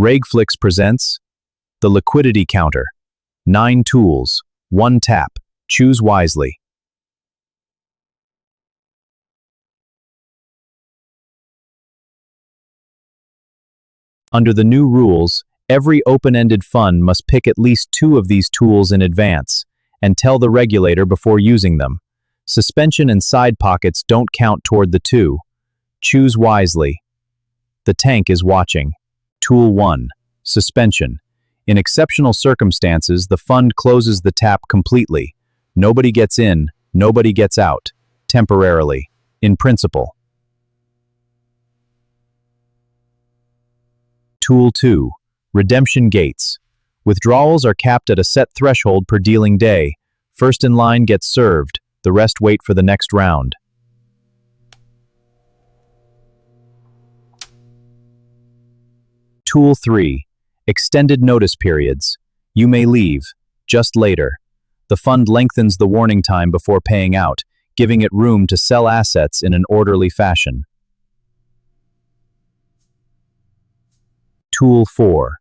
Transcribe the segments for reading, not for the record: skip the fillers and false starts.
REG FLIX presents the Liquidity Counter. 9 tools, 1 tap. Choose wisely. Under the new rules, every open-ended fund must pick at least 2 of these tools in advance and tell the regulator before using them. Suspension and side pockets don't count toward the 2. Choose wisely. The tank is watching. Tool 1. Suspension. In exceptional circumstances, the fund closes the tap completely. Nobody gets in, nobody gets out. Temporarily. In principle. Tool 2. Redemption gates. Withdrawals are capped at a set threshold per dealing day. First in line gets served, the rest wait for the next round. Tool 3. Extended notice periods. You may leave, just later. The fund lengthens the warning time before paying out, giving it room to sell assets in an orderly fashion. Tool 4.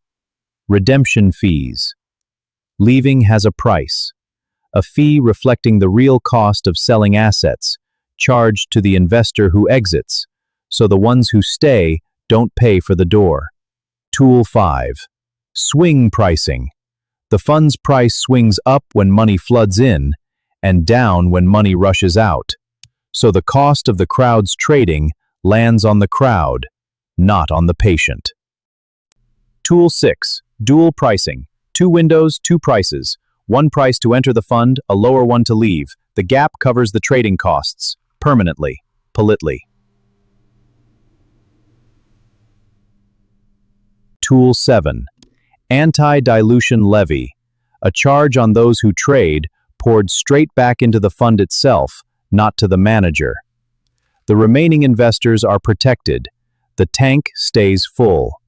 Redemption fees. Leaving has a price. A fee reflecting the real cost of selling assets, charged to the investor who exits, so the ones who stay don't pay for the door. Tool 5. Swing pricing. The fund's price swings up when money floods in and down when money rushes out. So the cost of the crowd's trading lands on the crowd, not on the patient. Tool 6. Dual pricing. 2 windows, 2 prices. 1 price to enter the fund, a lower one to leave. The gap covers the trading costs, permanently, politely. Tool 7. Anti-dilution levy. A charge on those who trade, poured straight back into the fund itself, not to the manager. The remaining investors are protected. The tank stays full.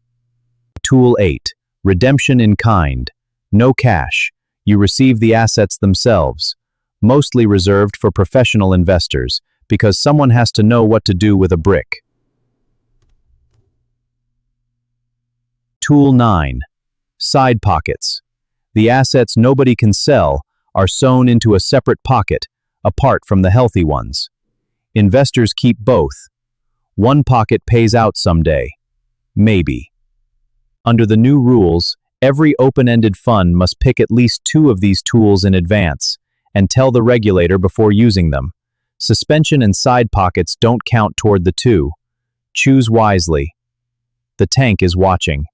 Tool 8. Redemption in kind. No cash. You receive the assets themselves. Mostly reserved for professional investors, because someone has to know what to do with a brick. Tool 9. Side pockets. The assets nobody can sell are sewn into a separate pocket, apart from the healthy ones. Investors keep both. One pocket pays out someday. Maybe. Under the new rules, every open-ended fund must pick at least 2 of these tools in advance and tell the regulator before using them. Suspension and side pockets don't count toward the 2. Choose wisely. The tank is watching.